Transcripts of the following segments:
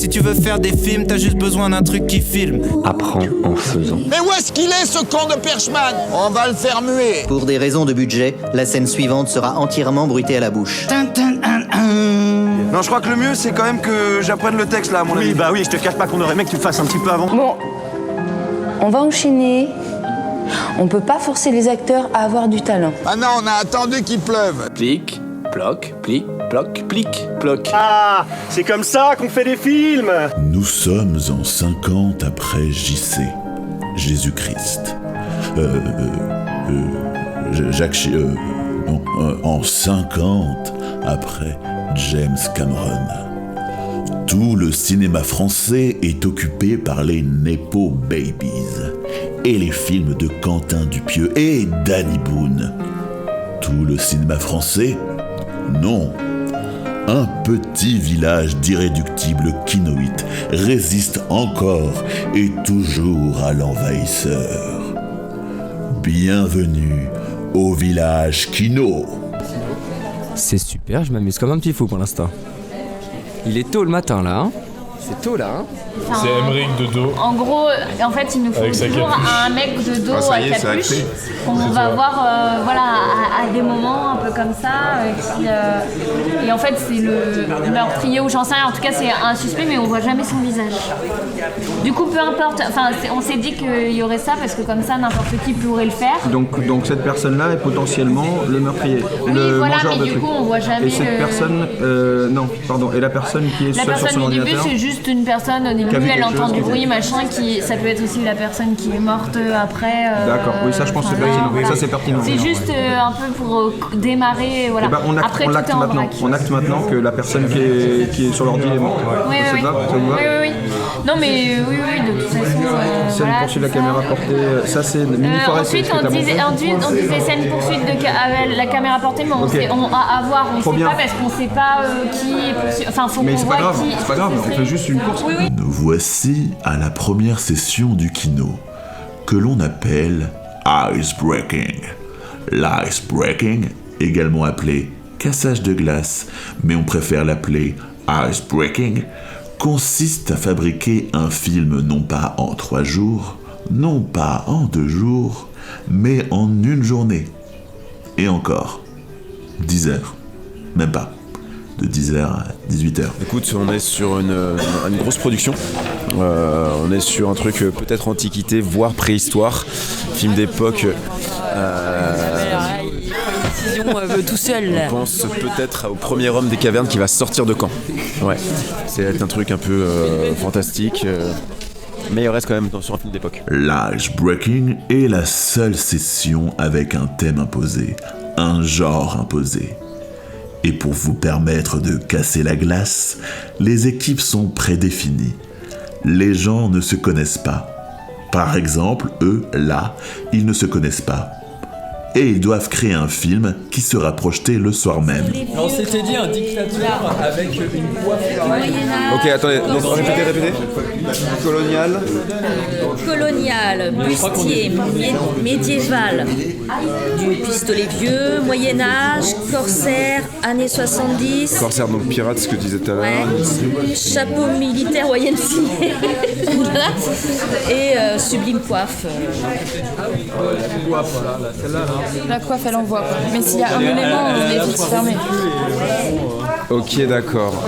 Si tu veux faire des films, t'as juste besoin d'un truc qui filme. Apprends en faisant. Mais où est-ce qu'il est, ce con de Perchman? On va le faire muer. Pour des raisons de budget, la scène suivante sera entièrement bruitée à la bouche. Non, je crois que le mieux, c'est quand même que j'apprenne le texte, là, à mon avis. Oui, bah oui, je te cache pas qu'on aurait aimé que tu le fasses un petit peu avant. Bon, on va enchaîner. On peut pas forcer les acteurs à avoir du talent. Ah non, on a attendu qu'il pleuve. Plic, ploc, plic, ploc, plic, ploc. Ah, c'est comme ça qu'on fait des films. Nous sommes en 50 après JC, Jésus-Christ. En 50 après James Cameron. Tout le cinéma français est occupé par les Nepo Babies et les films de Quentin Dupieux et Danny Boone. Tout le cinéma français? Non. Un petit village d'irréductibles quinoïtes résiste encore et toujours à l'envahisseur. Bienvenue au village Kino. C'est super, je m'amuse comme un petit fou pour l'instant. Il est tôt le matin là, hein. C'est tôt là, hein. Enfin, c'est Emmerich de dos. En gros, en fait, il nous faut toujours un mec de dos à capuche qu'on va voir à des moments un peu comme ça. Et en fait, c'est le meurtrier ou j'en sais rien. En tout cas, c'est un suspect, mais on voit jamais son visage. Du coup, peu importe. Enfin, on s'est dit qu'il y aurait ça parce que comme ça, n'importe qui pourrait le faire. Donc cette personne-là est potentiellement le meurtrier. Oui, le voilà, mangeur mais de du coup, on voit jamais. Et cette personne, et la personne qui est seule sur son ordinateur. La personne du début, c'est juste une personne au début, elle entend du bruit, machin, ça peut être aussi la personne qui est morte après. D'accord, oui, ça je pense que c'est pertinent. Voilà. Ça c'est pertinent. C'est juste un peu pour démarrer, voilà. On acte maintenant que la personne qui est sur l'ordi est morte. Oui. Non mais oui, de toute façon. Scène poursuite de la caméra portée, ça c'est Mini Forest. Ensuite on disait scène poursuite avec la caméra portée, mais on sait pas parce qu'on sait pas qui est poursuivi. Enfin, faut qu'on voit qui. C'est pas grave, on fait juste une course. Oui. Nous voici à la première session du kino, que l'on appelle Icebreaking. L'icebreaking, également appelé cassage de glace, mais on préfère l'appeler Icebreaking, consiste à fabriquer un film non pas en 3 jours, non pas en 2 jours, mais en une journée. Et encore, 10 heures, même pas. De 10h à 18h. Écoute, on est sur une grosse production. On est sur un truc peut-être antiquité, voire préhistoire. Film d'époque. Tout seul. On pense peut-être au premier homme des cavernes qui va sortir de camp. Ouais, c'est un truc un peu fantastique. Mais il reste quand même sur un film d'époque. L'Icebreaking est la seule session avec un thème imposé, un genre imposé. Et pour vous permettre de casser la glace, les équipes sont prédéfinies. Les gens ne se connaissent pas. Par exemple, eux, là, ils ne se connaissent pas. Et ils doivent créer un film qui sera projeté le soir même. On s'était dit un dictateur avec une coiffe. Ok, attendez, répétez. Colonial, bustier, médiéval, du pistolet vieux, Moyen-Âge, corsaire, années 70. Corsaire, donc pirate, ce que disait tout à l'heure. Ouais. Chapeau militaire YMCA. Et sublime coiffe. La coiffe, elle envoie quoi. Mais s'il y a un élément, on est vite fermé. Ok, d'accord.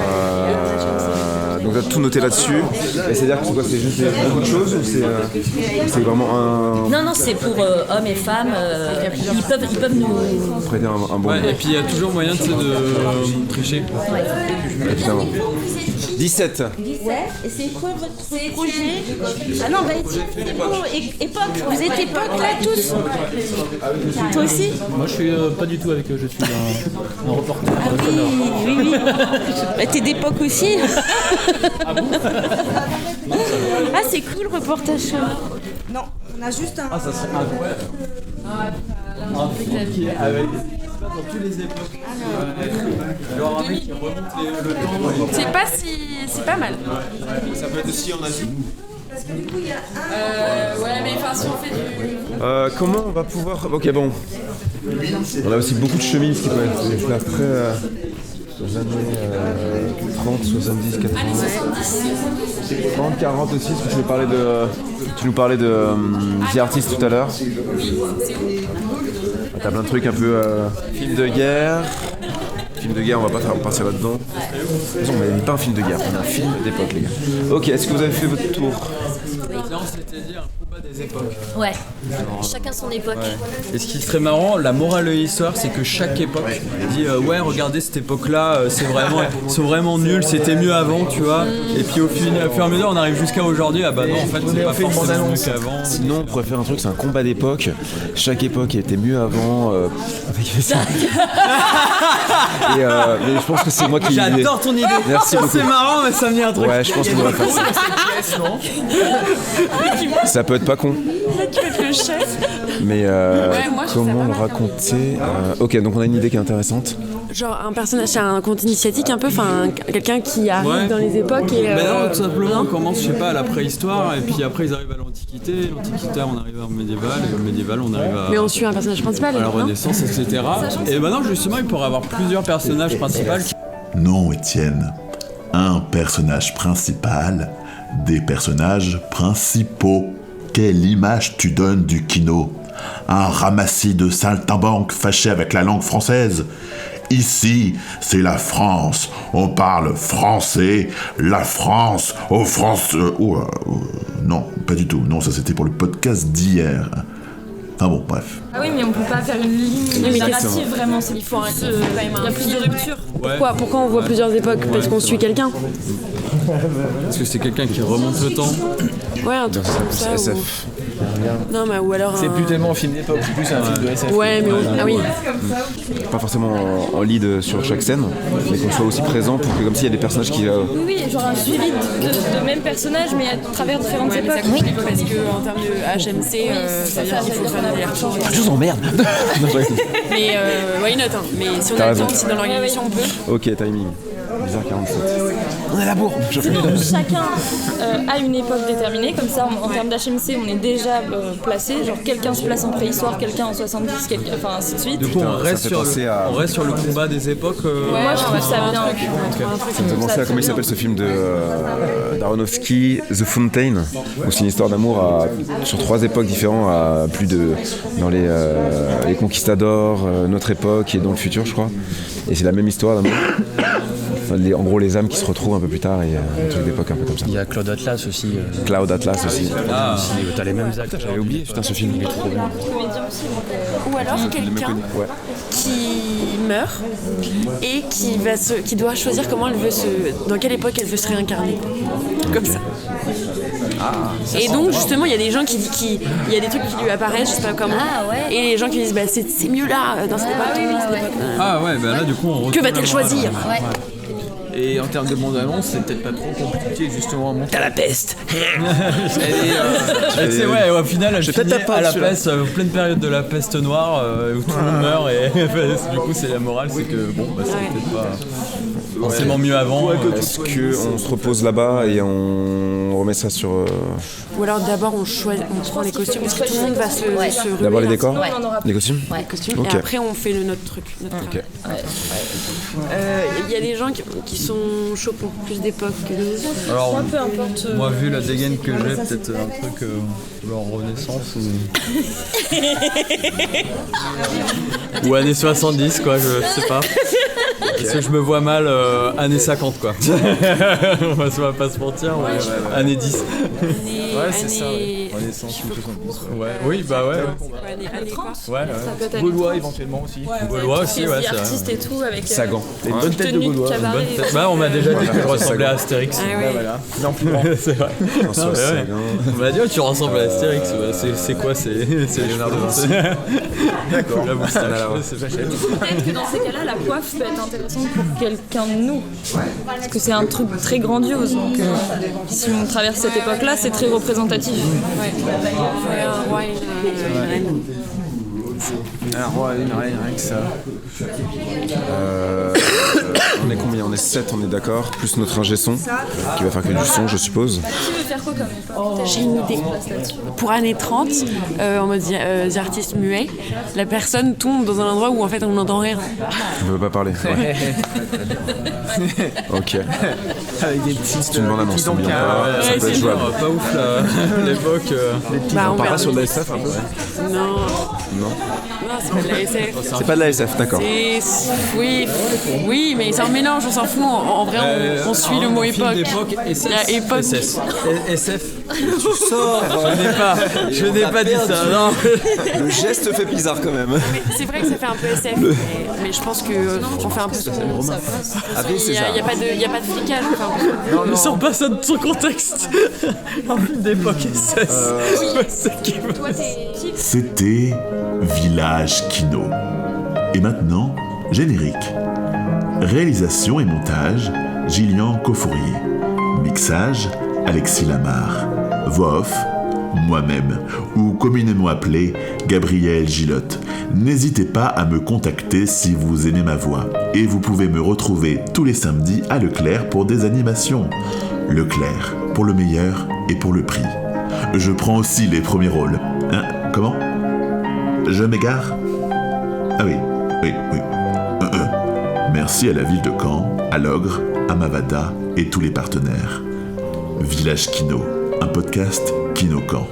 Donc t'as tout noté là-dessus. Et c'est-à-dire que c'est juste beaucoup de choses ou c'est vraiment un... Non, c'est pour hommes et femmes. Ils peuvent nous prêter un bon... Ouais, et puis il y a toujours moyen de tricher. Ouais. Évidemment. 17. Ouais, et c'est quoi votre projet? Ah non, époque. Vous êtes époque là tous? Toi aussi? Moi je suis pas du tout avec eux, je suis un reporter. Ah oui. Bah, t'es d'époque aussi? Ah c'est cool reportage. Non, on a juste un... Ah ça serait incroyable. Un film qui est avec des dans toutes les époques. Genre un mec qui remonte le temps. C'est pas mal. Ça peut être aussi en Asie. Parce que du coup, il y a Ouais, mais enfin, si on fait du... Comment on va pouvoir... Ok, bon. On a aussi beaucoup de chemises qui peuvent être après... 30, 70, 80. 30, 40 aussi, parce que tu nous parlais de The Artist tout à l'heure. T'as plein de trucs un peu film de guerre. Film de guerre, on va pas partir là-dedans. De toute façon, on n'a pas un film de guerre, on a un film d'époque, les gars. Ok, est-ce que vous avez fait votre tour? Là, on s'était dit un combat des époques. Ouais, chacun son époque. Et ce qui serait marrant, la morale de l'histoire, c'est que chaque époque dit ouais, regardez cette époque-là, c'est vraiment nul, c'était mieux avant, tu vois. Et puis au fur et à mesure, on arrive jusqu'à aujourd'hui, ah bah non, en fait, c'est pas forcément mieux qu'avant. Sinon, on pourrait faire un truc, c'est un combat d'époque. Chaque époque était mieux avant. Et mais je pense que c'est moi qui. J'adore ton idée. Merci beaucoup. C'est marrant, mais ça me dit un truc. Ouais, je pense qu'on devrait faire ça. Ça peut être pas con. Tu veux que le chef? Mais comment le raconter Ok, donc on a une idée qui est intéressante. Genre un personnage, c'est un conte initiatique un peu, enfin quelqu'un qui arrive dans les époques et... Mais non, tout simplement on commence, je sais pas, à la préhistoire et puis après ils arrivent à l'Antiquité, l'Antiquité on arrive au médiéval et au médiéval on arrive à... Mais on suit un personnage principal, à la Renaissance, etc. Et maintenant justement il pourrait avoir plusieurs personnages principaux. Non, Étienne. Un personnage principal, des personnages principaux. Quelle image tu donnes du kino? Un ramassis de saltimbanques fâchés avec la langue française? Ici, c'est la France. On parle français. La France. Aux France... non, pas du tout. Non, ça c'était pour le podcast d'hier. Ah bon, bref. Ah oui, mais on peut pas faire une ligne narrative vraiment. Il faut il y a plus de rupture. Pourquoi on voit plusieurs époques? Parce qu'on suit quelqu'un. Parce que c'est quelqu'un qui remonte le temps. Ouais, un truc comme ça. SF. Non, mais ou alors. C'est plus tellement un film d'époque, c'est plus un film de SF. Ouais, mais ah oui. Pas forcément en lead sur chaque scène, mais qu'on soit aussi présent pour que, comme s'il y a des personnages qui. Oui, genre un suivi de même personnage, mais à travers différentes époques. Oui, parce qu'en termes de HMC, ça veut dire qu'il faut faire des allers-retours. Je vous emmerde. Mais why not, hein. Mais si on a le temps, si dans l'organisation on peut. Ok, timing. 10h47. On est à la bourre. Chacun a une époque déterminée, comme ça en termes d'HMC on est déjà placé, genre quelqu'un se place en préhistoire, quelqu'un en 70, enfin ainsi de suite. Du coup on reste sur le combat des époques. Moi je trouve ça bien. Ça me fait penser à comment il s'appelle ce film de d'Aronofsky, The Fountain, où c'est une histoire d'amour sur 3 époques différentes, à plus de dans les conquistadors, notre époque et dans le futur je crois. Et c'est la même histoire d'amour. En gros les âmes qui se retrouvent un peu plus tard et un truc d'époque un peu comme ça. Il y a Cloud Atlas aussi. Cloud Atlas aussi. T'as les mêmes acteurs. J'avais oublié, putain ce film il est trop bien. Ou alors quelqu'un qui meurt et qui doit choisir comment elle veut dans quelle époque elle veut se réincarner. Comme ça. Et donc justement il y a des gens il y a des trucs qui lui apparaissent, je sais pas comment, et les gens qui disent bah c'est mieux là dans cette époque. Ah ouais, bah là du coup on que va-t-elle choisir? Et en termes de bande-annonce, c'est peut-être pas trop compliqué justement à monter. T'as la peste. C'est ouais, au final, je finis à la peste, pleine période de la peste noire où tout le monde meurt et du coup c'est la morale, c'est que bon, bah c'est peut-être pas forcément mieux avant. Est-ce qu'on se repose là-bas et on remet ça sur... Ou alors d'abord on prend les costumes, parce que tout le monde va se ruer. D'abord les décors, les costumes. Les costumes. Okay. Et après on fait notre truc. Okay. Il y a des gens qui sont chauds pour plus d'époque que d'autres. Alors, peu importe. Moi, vu la dégaine que j'ai, peut-être un truc genre Renaissance ou années 70, quoi, je sais pas. Parce que je me vois mal années 50, quoi. On va pas se mentir, mais années 10. Ouais, c'est ça. Renaissance ou 70. Ouais. Oui, bah ouais. Années 30. Ouais. Gaulois éventuellement aussi. Gaulois aussi, ouais. C'est artistes et tout avec. Sagan. T'as une bonne tête de Gaulois. Bah, on m'a déjà dit que je ressemblais à Astérix. Voilà. Non, plus grand. C'est vrai. On m'a dit, tu ressembles à Astérix. C'est quoi? C'est Leonardo Vinci. D'accord. La moustache. Peut-être que dans ces cas-là, la coiffe peut être intéressante pour quelqu'un de nous. Parce que c'est un truc très grandiose. Donc, si on traverse cette époque-là, c'est très représentatif. Un roi et une reine. Un roi et une reine, rien que ça. On est combien? On est 7, on est d'accord, plus notre ingé son, qui va faire que du son, je suppose. Tu veux faire quoi comme J'ai une idée. Pour années 30, en mode The Artist muet, la personne tombe dans un endroit où en fait on n'entend rien. On ne veut pas parler. Ouais. Ok. Avec des petits. C'est une bonne annonce, ça bien pas. Ça peut être jouable. Pas ouf là, à l'époque. On parle pas sur de la SF un peu? Non. Non. Non, c'est pas de la SF. C'est pas de la SF, d'accord. Oui, mais c'est un mélange, on s'en fout. En vrai, on suit le mot époque. Il y a époque. SF. Tu sors. Je n'ai pas dit ça, non. Le geste fait bizarre quand même. Mais c'est vrai que ça fait un peu SF, mais je pense qu'on fait un peu. Il n'y a pas de flicage. Ne sors pas ça de son contexte. Un film d'époque SS. C'était Village Kino. Et maintenant, générique. Réalisation et montage, Gillian Cofourier. Mixage, Alexis Lamarre. Voix off, moi-même, ou communément appelé Gabriel Gillotte. N'hésitez pas à me contacter si vous aimez ma voix. Et vous pouvez me retrouver tous les samedis à Leclerc pour des animations. Leclerc, pour le meilleur et pour le prix. Je prends aussi les premiers rôles. Hein? Comment? Je m'égare? Ah oui. Merci à la ville de Caen, à l'Ogre, à Mavada et tous les partenaires. Village Kino, un podcast Kino Caen.